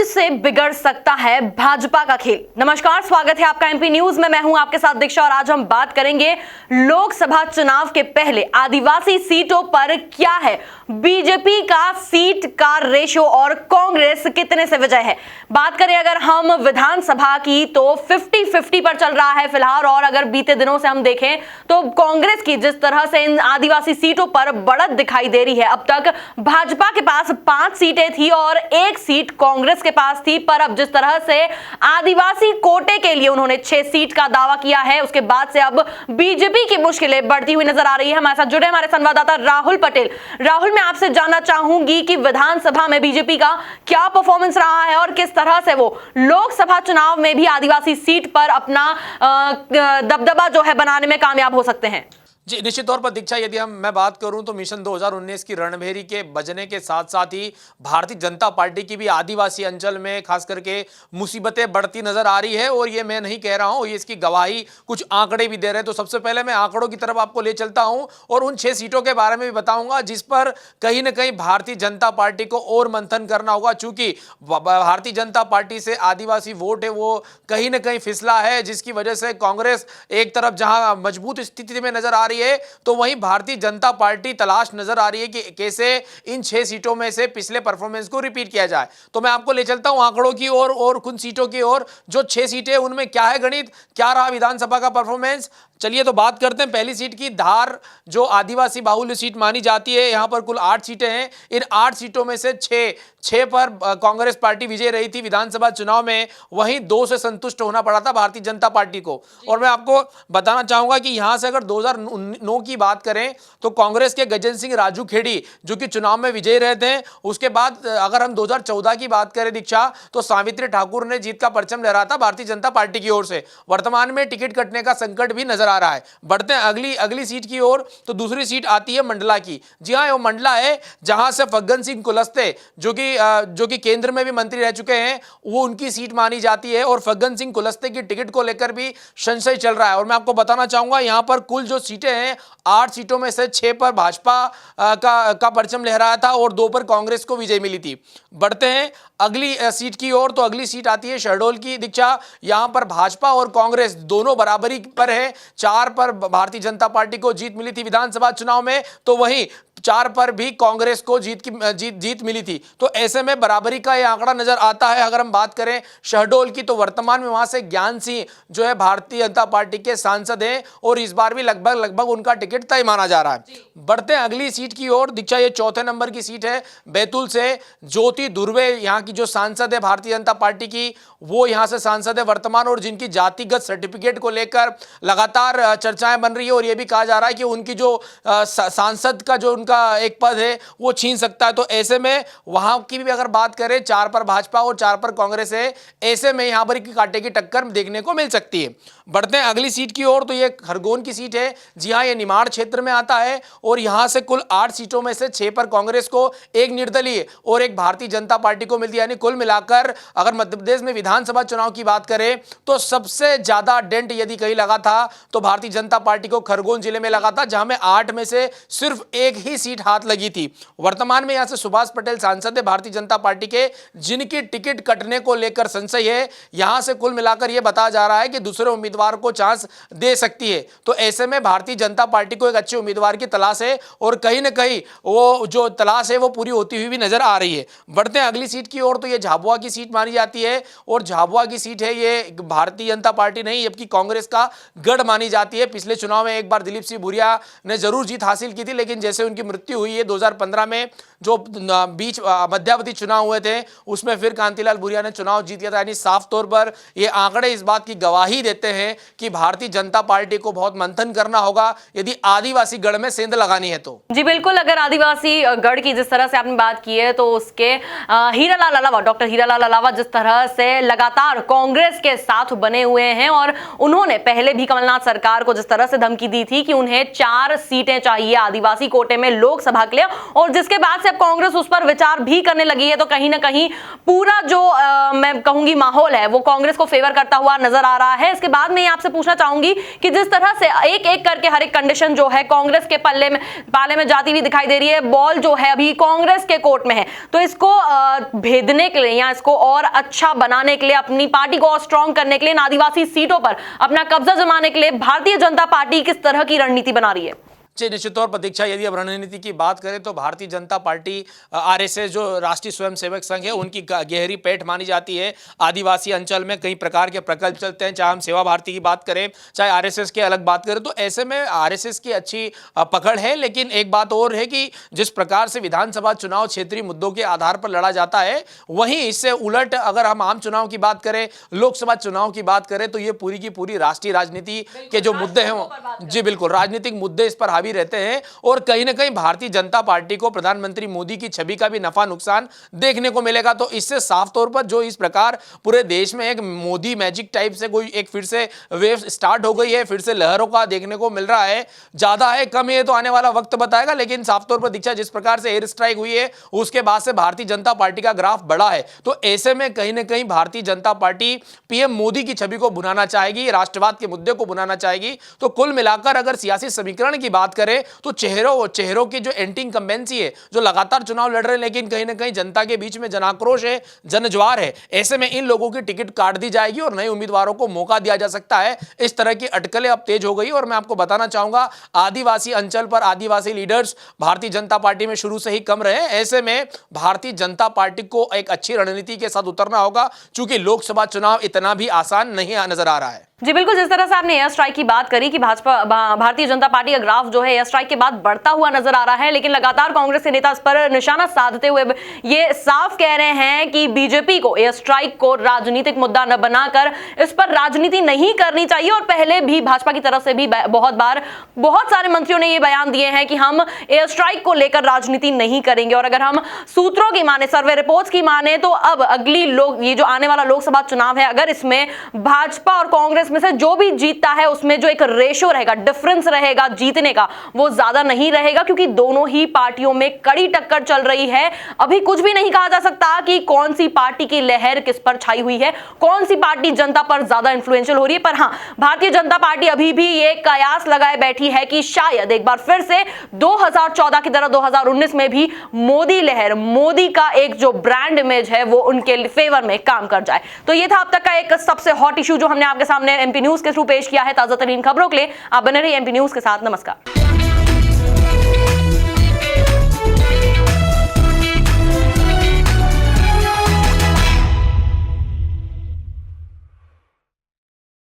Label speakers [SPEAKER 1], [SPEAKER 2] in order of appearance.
[SPEAKER 1] से बिगड़ सकता है भाजपा का खेल। नमस्कार, स्वागत है आपका एमपी न्यूज में। मैं हूं आपके साथ दीक्षा और आज हम बात करेंगे लोकसभा चुनाव के पहले आदिवासी सीटों पर क्या है बीजेपी का सीट का रेशो और कांग्रेस कितने से विजय है। बात करें अगर हम विधानसभा की तो 50-50 पर चल रहा है फिलहाल, और अगर बीते दिनों से हम देखें तो कांग्रेस की जिस तरह से इन आदिवासी सीटों पर बढ़त दिखाई दे रही है। अब तक भाजपा के पास 5 सीटें थी और 1 सीट कांग्रेस के पास थी, पर अब जिस तरह से आदिवासी कोटे के लिए उन्होंने 6 सीट का दावा किया है, उसके बाद से अब बीजेपी की मुश्किलें बढ़ती हुई नजर आ रही है। हमारे साथ जुड़े हमारे संवाददाता राहुल पटेल। राहुल, मैं आपसे जानना चाहूंगी कि विधानसभा में बीजेपी का क्या परफॉर्मेंस रहा है और किस तरह से वो लोकसभा चुनाव में भी आदिवासी सीट पर अपना दबदबा जो है बनाने में कामयाब हो सकते हैं।
[SPEAKER 2] जी, निश्चित तौर पर दीक्षा, यदि मैं बात करूं तो मिशन 2019 की रणभेरी के बजने के साथ साथ ही भारतीय जनता पार्टी की भी आदिवासी अंचल में खास करके मुसीबतें बढ़ती नजर आ रही है। और ये मैं नहीं कह रहा हूं, ये इसकी गवाही कुछ आंकड़े भी दे रहे हैं। तो सबसे पहले मैं आंकड़ों की तरफ आपको ले चलता हूं और उन 6 सीटों के बारे में भी बताऊंगा जिस पर कहीं ना कहीं भारतीय जनता पार्टी को और मंथन करना होगा, चूंकि भारतीय जनता पार्टी से आदिवासी वोट है वो कहीं ना कहीं फिसला है, जिसकी वजह से कांग्रेस एक तरफ जहां मजबूत स्थिति में नजर आ रही है तो वहीं भारतीय जनता पार्टी तलाश नजर आ रही है कि कैसे इन 6 सीटों में से पिछले परफॉर्मेंस को रिपीट किया जाए। तो मैं आपको ले चलता हूं आंकड़ों की ओर और कुछ सीटों की ओर। जो 6 सीटें उनमें क्या है गणित, क्या रहा विधानसभा का परफॉर्मेंस। चलिए तो बात करते हैं पहली सीट की। धार जो आदिवासी बाहुल्य सीट मानी जाती है, यहां पर कुल 8 सीटें हैं। इन 8 सीटों में से 6 पर कांग्रेस पार्टी विजय रही थी विधानसभा चुनाव में, वहीं 2 से संतुष्ट होना पड़ा था भारतीय जनता पार्टी को। और मैं आपको बताना चाहूंगा कि यहां से अगर 2009 की बात करें तो कांग्रेस के गजेंद्र सिंह राजू खेड़ी जो कि चुनाव में विजयी रहे थे। उसके बाद अगर हम 2014 की बात करें दीक्षा, तो सावित्री ठाकुर ने जीत का परचम लहराया था भारतीय जनता पार्टी की ओर से। वर्तमान में टिकट कटने का संकट भी नजर आ रहा है। बढ़ते हैं अगली सीट की ओर। तो दूसरी सीट आती है मंडला की। जी हां, वो मंडला है जहां से फग्गन सिंह कुलस्ते जो कि केंद्र में भी मंत्री रह चुके हैं, वो उनकी सीट मानी जाती है। और फग्गन सिंह कुलस्ते की टिकट को लेकर भी संशय चल रहा है। और मैं आपको बताना चाहूंगा यहां पर कुल जो सीटें हैं 8 सीटों में से 6 पर भाजपा का परचम लहराया था और 2 पर कांग्रेस को विजय मिली थी। बढ़ते हैं अगली सीट की ओर। तो अगली सीट आती है शहडोल की दीक्षा। यहां पर भाजपा और कांग्रेस दोनों बराबरी पर है। 4 पर भारतीय जनता पार्टी को जीत मिली थी विधानसभा चुनाव में, तो वहीं 4 पर भी कांग्रेस को जीत मिली थी। तो ऐसे में बराबरी का यह आंकड़ा नजर आता है। अगर हम बात करें शहडोल की तो वर्तमान में वहां से ज्ञान सिंह जो है भारतीय जनता पार्टी के सांसद हैं और इस बार भी लगभग उनका टिकट तय माना जा रहा है। बढ़ते हैं अगली सीट की ओर दीक्षा। ये 4थे नंबर की सीट है। बैतूल से ज्योति धुर्वे यहाँ की जो सांसद है भारतीय जनता पार्टी की, वो यहां से सांसद है वर्तमान, और जिनकी जातिगत सर्टिफिकेट को लेकर लगातार चर्चाएं बन रही है। और यह भी कहा जा रहा है कि उनकी जो सांसद का जो उनका एक पद है वो छीन सकता है। तो ऐसे में वहां की भी अगर बात करें 4 पर भाजपा और 4 पर कांग्रेस है, ऐसे में यहां पर कांटे की टक्कर देखने को मिल सकती है। बढ़ते हैं अगली सीट की ओर। तो ये खरगोन की सीट है। जी हां, ये निमाड़ क्षेत्र में आता है और यहां से कुल 8 सीटों में से 6 पर कांग्रेस को, 1 निर्दलीय और 1 भारतीय जनता पार्टी को मिलती है। यानी कुल मिलाकर अगर मध्य प्रदेश में विधानसभा चुनाव की बात करें तो सबसे ज्यादा डेंट यदि कहीं लगा था तो भारतीय जनता पार्टी को खरगोन जिले में लगा था, जहां में 8 में से सिर्फ 1 ही सीट हाथ लगी थी। वर्तमान में यहां से सुभाष पटेल सांसद है भारतीय जनता पार्टी के, जिनकी टिकट कटने को लेकर संशय है। यहां से कुल मिलाकर यह बताया जा रहा है कि दूसरे उम्मीदवार को चांस दे सकती है। तो ऐसे में भारतीय जनता पार्टी को एक अच्छे उम्मीदवार की तलाश है और कहीं ना कहीं वो जो तलाश है वो पूरी होती हुई भी नजर आ रही है। बढ़ते हैं अगली सीट की ओर। तो ये झाबुआ की सीट मानी जाती है और झाबुआ की सीट है, ये भारतीय जनता पार्टी नहीं जबकि कांग्रेस का गढ़ मानी जाती है। पिछले चुनाव में एक बार दिलीप सिंह भूरिया ने जरूर जीत हासिल की थी, लेकिन जैसे उनकी मृत्यु हुई है 2015 में जो मध्यावधि चुनाव हुए थे उसमें फिर कांतिलाल भूरिया ने चुनाव जीत लिया था। यानी साफ तौर पर ये आंकड़े इस बात की गवाही देते हैं कि भारतीय जनता पार्टी को बहुत मंथन करना होगा यदि आदिवासी गढ़ में सेंध लगानी है तो।
[SPEAKER 1] जी बिल्कुल, अगर आदिवासी गढ़ की जिस तरह से आपने बात की है तो उसके हीरालाल अलावा, डॉक्टर हीरालाल अलावा जिस तरह से लगातार कांग्रेस के साथ बने हुए हैं और उन्होंने पहले भी कमलनाथ सरकार को जिस तरह से धमकी दी थी कि उन्हें 4 सीटें चाहिए आदिवासी कोटे में लोकसभा के लिए, और जिसके बाद से अब कांग्रेस उस पर विचार भी करने लगी है, तो कहीं ना कहीं पूरा जो मैं कहूंगी माहौल है वो कांग्रेस को फेवर करता हुआ नजर आ रहा है। इसके बाद में आपसे पूछना चाहूंगी कि जिस तरह से एक एक करके हर एक कंडीशन जो है कांग्रेस के पाले में जाती हुई दिखाई दे रही है, बॉल जो है अभी कांग्रेस के कोर्ट में है, तो इसको भेदने के लिए या इसको और अच्छा बनाने के लिए, अपनी पार्टी को और स्ट्रांग करने के लिए, आदिवासी सीटों पर अपना कब्जा जमाने के लिए भारतीय जनता पार्टी किस तरह की रणनीति बना रही है?
[SPEAKER 2] जी, निश्चित तौर पर दीक्षा, यदि अब रणनीति की बात करें तो भारतीय जनता पार्टी आरएसएस जो राष्ट्रीय स्वयंसेवक संघ है उनकी गहरी पैठ मानी जाती है। आदिवासी अंचल में कई प्रकार के प्रकल्प चलते हैं, चाहे हम सेवा भारती की बात करें चाहे आरएसएस की अलग बात करें, तो ऐसे में आरएसएस की अच्छी पकड़ है। लेकिन एक बात और है कि जिस प्रकार से विधानसभा चुनाव क्षेत्रीय मुद्दों के आधार पर लड़ा जाता है, वहीं इससे उलट अगर हम आम चुनाव की बात करें, लोकसभा चुनाव की बात करें, तो ये पूरी की पूरी राष्ट्रीय राजनीति के जो मुद्दे हैं, जी बिल्कुल, राजनीतिक मुद्दे इस पर हावी रहते हैं और कहीं ना कहीं भारतीय जनता पार्टी को प्रधानमंत्री मोदी की छवि का भी नफा नुकसान देखने को मिलेगा। तो इससे साफ तौर पर जो इस प्रकार पूरे देश में एक मोदी मैजिक टाइप से कोई एक फिर से वेव स्टार्ट हो गई है, फिर से लहरों का देखने को मिल रहा है, ज्यादा है कम है तो आने वाला वक्त बताएगा। लेकिन साफ तौर पर दीक्षा, जिस प्रकार से एयर स्ट्राइक हुई है उसके बाद से भारतीय जनता पार्टी का ग्राफ बढ़ा है, तो ऐसे में कहीं ना कहीं भारतीय जनता पार्टी पीएम मोदी की छवि को भुनाना चाहेगी, राष्ट्रवाद के मुद्दे को भुनाना चाहेगी। तो कुल मिलाकर अगर सियासी समीकरण की बात करें तो चेहरों की जो एंटी इंकम्बेंसी है, जो लगातार चुनाव लड़ रहे हैं लेकिन कहीं ना कहीं जनता के बीच में जनाक्रोश है, जनज्वार है, ऐसे में इन लोगों की टिकट काट दी जाएगी और नए उम्मीदवारों को मौका दिया जा सकता है। इस तरह की अटकलें अब तेज हो गई और मैं आपको बताना चाहूंगा आदिवासी अंचल पर आदिवासी लीडर्स भारतीय जनता पार्टी में शुरू से ही कम रहे। ऐसे में भारतीय जनता पार्टी को एक अच्छी रणनीति के साथ उतरना होगा, चूंकि लोकसभा चुनाव इतना भी आसान नहीं नजर आ रहा है।
[SPEAKER 1] जी बिल्कुल, जिस तरह से आपने एयर स्ट्राइक की बात करी कि भारतीय जनता पार्टी का ग्राफ जो है एयर स्ट्राइक के बाद बढ़ता हुआ नजर आ रहा है, लेकिन लगातार कांग्रेस के नेता इस पर निशाना साधते हुए ये साफ कह रहे हैं कि बीजेपी को एयर स्ट्राइक को राजनीतिक मुद्दा न बनाकर इस पर राजनीति नहीं करनी चाहिए। और पहले भी भाजपा की तरफ से भी बहुत बार बहुत सारे मंत्रियों ने ये बयान दिए हैं कि हम एयर स्ट्राइक को लेकर राजनीति नहीं करेंगे। और अगर हम सूत्रों की माने, सर्वे रिपोर्ट्स की माने, तो अब अगली ये जो आने वाला लोकसभा चुनाव है, अगर इसमें भाजपा और कांग्रेस में से जो भी जीतता है उसमें जो एक रेशो रहेगा, डिफरेंस रहेगा जीतने का, वो ज्यादा नहीं रहेगा, क्योंकि दोनों ही पार्टियों में कड़ी टक्कर चल रही है। अभी कुछ भी नहीं कहा जा सकता कि कौन सी पार्टी की लहर किस पर छाई हुई है, कौन सी पार्टी जनता पर ज्यादा इन्फ्लुएंशियल हो रही है। पर हां, भारतीय जनता पार्टी अभी भी ये कयास लगाए बैठी है कि शायद एक बार फिर से 2014 की तरह 2019 में भी मोदी लहर, मोदी का एक जो ब्रांड इमेज है, वो उनके फेवर में काम कर जाए। तो ये था अब तक का एक सबसे हॉट इशू जो हमने आपके सामने एमपी न्यूज के थ्रू पेश किया है। ताजा तरीन खबरों के लिए आप बने रहिए एमपी न्यूज के साथ। नमस्कार।